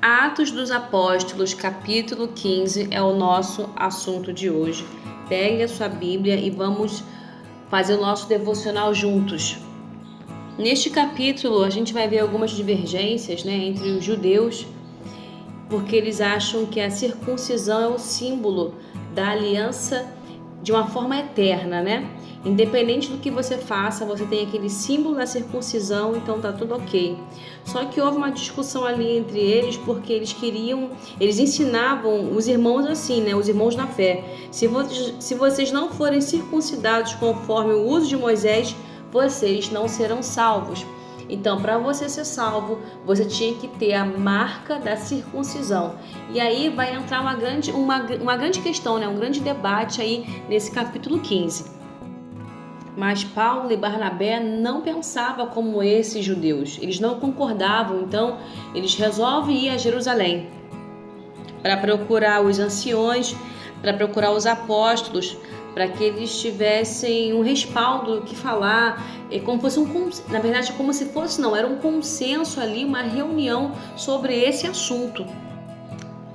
Atos dos Apóstolos, capítulo 15, é o nosso assunto de hoje. Pegue a sua Bíblia e vamos fazer o nosso devocional juntos. Neste capítulo, a gente vai ver algumas divergências, entre os judeus, porque eles acham que a circuncisão é o símbolo da aliança de uma forma eterna, Independente do que você faça, você tem aquele símbolo da circuncisão, então tá tudo ok. Só que houve uma discussão ali entre eles, porque eles ensinavam os irmãos assim, os irmãos na fé. Se vocês não forem circuncidados conforme o uso de Moisés, vocês não serão salvos. Então, para você ser salvo, você tinha que ter a marca da circuncisão. E aí vai entrar uma grande questão, um grande debate aí nesse capítulo 15. Mas Paulo e Barnabé não pensavam como esses judeus. Eles não concordavam, então eles resolvem ir a Jerusalém para procurar os anciões, para procurar os apóstolos, para que eles tivessem um respaldo que falar, como fosse na verdade, como se fosse, era um consenso ali, uma reunião sobre esse assunto.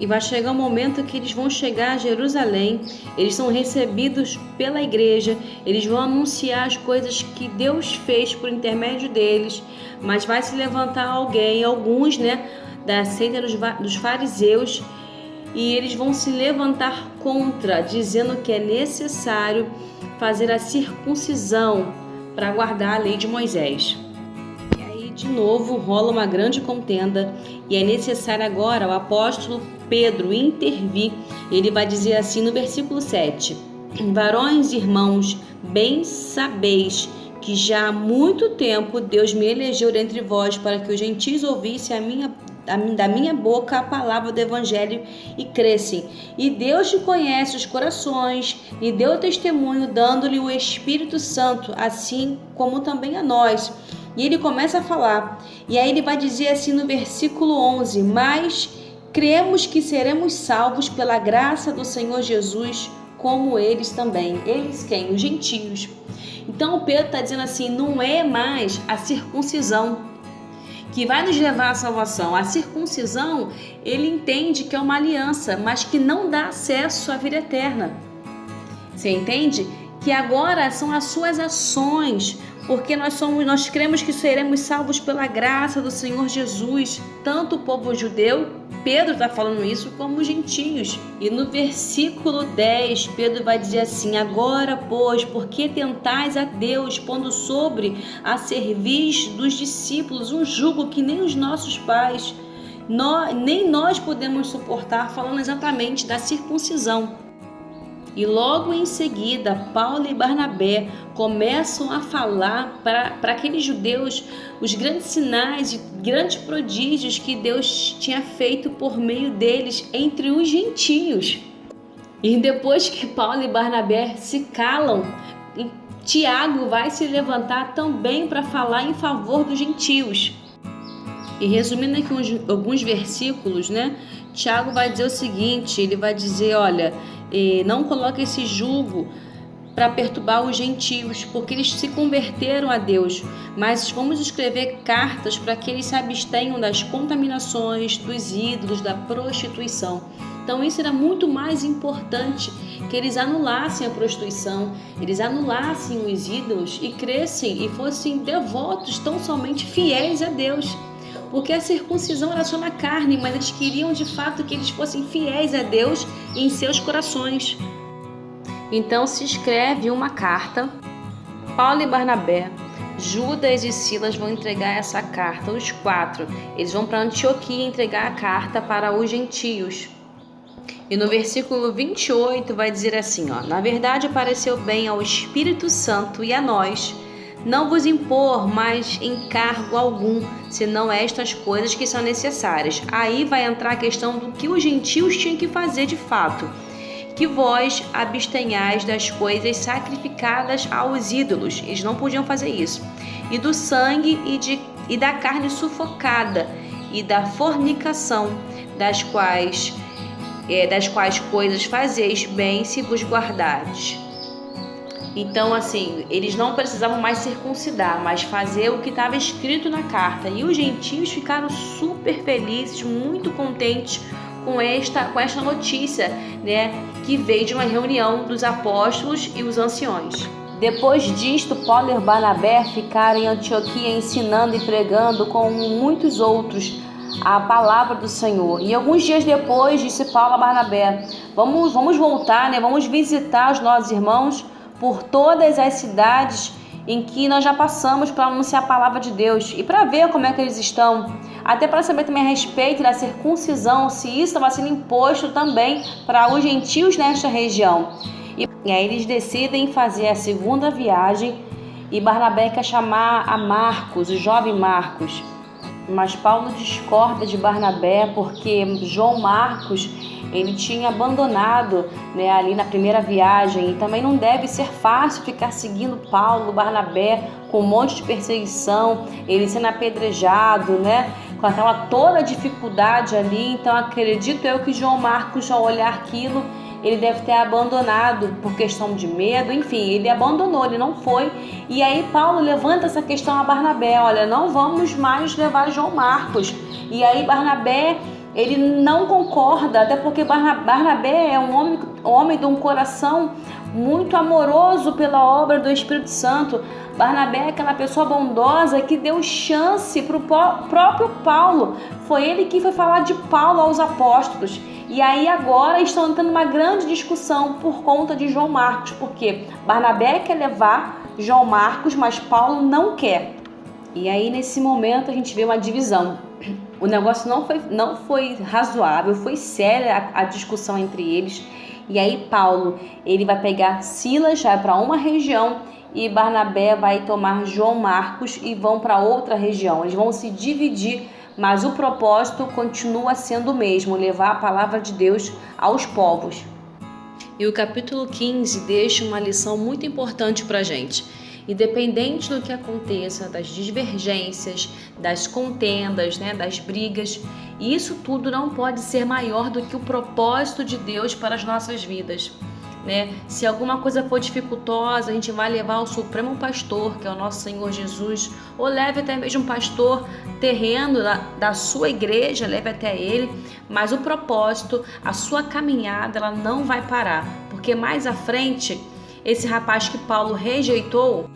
E vai chegar um momento que eles vão chegar a Jerusalém, eles são recebidos pela igreja, eles vão anunciar as coisas que Deus fez por intermédio deles, mas vai se levantar alguns, da seita dos fariseus, e eles vão se levantar contra, dizendo que é necessário fazer a circuncisão para guardar a lei de Moisés. E aí, de novo, rola uma grande contenda e é necessário agora o apóstolo Pedro intervir. Ele vai dizer assim no versículo 7: Varões, irmãos, bem sabeis que já há muito tempo Deus me elegeu dentre vós para que os gentios ouvissem da minha boca a palavra do evangelho e crescem. E Deus conhece os corações e deu testemunho, dando-lhe o Espírito Santo, assim como também a nós. E ele começa a falar, e aí ele vai dizer assim no versículo 11: Mas cremos que seremos salvos pela graça do Senhor Jesus, como eles também. Eles quem? Os gentios. Então Pedro está dizendo assim, não é mais a circuncisão que vai nos levar à salvação. A circuncisão, ele entende que é uma aliança, mas que não dá acesso à vida eterna. Você entende? Que agora são as suas ações, porque nós cremos que seremos salvos pela graça do Senhor Jesus, tanto o povo judeu, Pedro está falando isso, como os gentios. E no versículo 10, Pedro vai dizer assim: Agora, pois, porque tentais a Deus, pondo sobre a cerviz dos discípulos um jugo que nem os nossos pais, nem nós podemos suportar, falando exatamente da circuncisão. E logo em seguida, Paulo e Barnabé começam a falar para aqueles judeus os grandes sinais e grandes prodígios que Deus tinha feito por meio deles entre os gentios. E depois que Paulo e Barnabé se calam, Tiago vai se levantar também para falar em favor dos gentios. E resumindo aqui alguns versículos, Tiago vai dizer o seguinte, ele vai dizer, olha, não coloque esse jugo para perturbar os gentios, porque eles se converteram a Deus, mas vamos escrever cartas para que eles se abstenham das contaminações, dos ídolos, da prostituição. Então isso era muito mais importante, que eles anulassem a prostituição, eles anulassem os ídolos e crescem e fossem devotos, tão somente fiéis a Deus. Porque a circuncisão era só na carne, mas eles queriam de fato que eles fossem fiéis a Deus em seus corações. Então se escreve uma carta, Paulo e Barnabé, Judas e Silas vão entregar essa carta, os 4. Eles vão para Antioquia entregar a carta para os gentios. E no versículo 28 vai dizer assim, Na verdade pareceu bem ao Espírito Santo e a nós, não vos impor mais encargo algum, senão estas coisas que são necessárias. Aí vai entrar a questão do que os gentios tinham que fazer de fato. Que vós abstenhais das coisas sacrificadas aos ídolos. Eles não podiam fazer isso. E do sangue e da carne sufocada, e da fornicação, das quais coisas fazeis bem se vos guardardes. Então, assim, eles não precisavam mais circuncidar, mas fazer o que estava escrito na carta. E os gentios ficaram super felizes, muito contentes com esta notícia, né, que veio de uma reunião dos apóstolos e os anciões. Depois disto, Paulo e Barnabé ficaram em Antioquia ensinando e pregando com muitos outros a palavra do Senhor. E alguns dias depois, disse Paulo a Barnabé: vamos voltar, né? Vamos visitar os nossos irmãos por todas as cidades em que nós já passamos para anunciar a palavra de Deus e para ver como é que eles estão, até para saber também a respeito da circuncisão, se isso estava sendo imposto também para os gentios nesta região. E aí eles decidem fazer a segunda viagem e Barnabé quer chamar a Marcos, o jovem Marcos. Mas Paulo discorda de Barnabé porque João Marcos, ele tinha abandonado, né, ali na primeira viagem, e também não deve ser fácil ficar seguindo Paulo, Barnabé, com um monte de perseguição, ele sendo apedrejado, né, com aquela toda dificuldade ali. Então acredito eu que João Marcos, ao olhar aquilo, ele deve ter abandonado por questão de medo, enfim, ele abandonou, ele não foi. E aí Paulo levanta essa questão a Barnabé: olha, não vamos mais levar João Marcos. E aí Barnabé, ele não concorda, até porque Barnabé é um homem de um coração muito amoroso pela obra do Espírito Santo. Barnabé é aquela pessoa bondosa que deu chance para o próprio Paulo. Foi ele que foi falar de Paulo aos apóstolos. E aí agora estão tendo uma grande discussão por conta de João Marcos, porque Barnabé quer levar João Marcos, mas Paulo não quer. E aí nesse momento a gente vê uma divisão. O negócio não foi razoável, foi séria a discussão entre eles. E aí Paulo, ele vai pegar Silas, vai para uma região, e Barnabé vai tomar João Marcos e vão para outra região. Eles vão se dividir, mas o propósito continua sendo o mesmo: levar a palavra de Deus aos povos. E o capítulo 15 deixa uma lição muito importante para a gente. Independente do que aconteça, das divergências, das contendas, né, das brigas, isso tudo não pode ser maior do que o propósito de Deus para as nossas vidas, né? Se alguma coisa for dificultosa, a gente vai levar ao Supremo Pastor, que é o nosso Senhor Jesus, ou leve até mesmo um pastor terreno da sua igreja, leve até ele, mas o propósito, a sua caminhada, ela não vai parar, porque mais à frente, esse rapaz que Paulo rejeitou,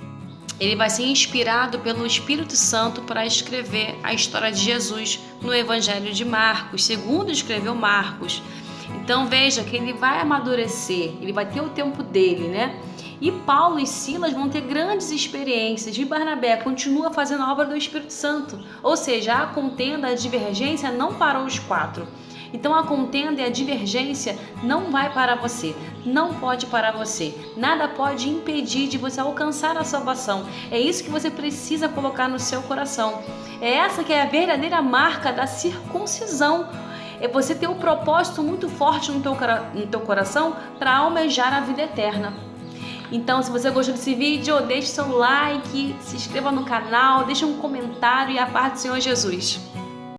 ele vai ser inspirado pelo Espírito Santo para escrever a história de Jesus no Evangelho de Marcos, segundo escreveu Marcos. Então veja que ele vai amadurecer, ele vai ter o tempo dele, né? E Paulo e Silas vão ter grandes experiências, e Barnabé continua fazendo a obra do Espírito Santo. Ou seja, a contenda, a divergência não parou os quatro. Então a contenda e a divergência não vai parar você, não pode parar você. Nada pode impedir de você alcançar a salvação. É isso que você precisa colocar no seu coração. É essa que é a verdadeira marca da circuncisão. É você ter um propósito muito forte no teu coração para almejar a vida eterna. Então, se você gostou desse vídeo, deixe seu like, se inscreva no canal, deixe um comentário e a paz do Senhor Jesus.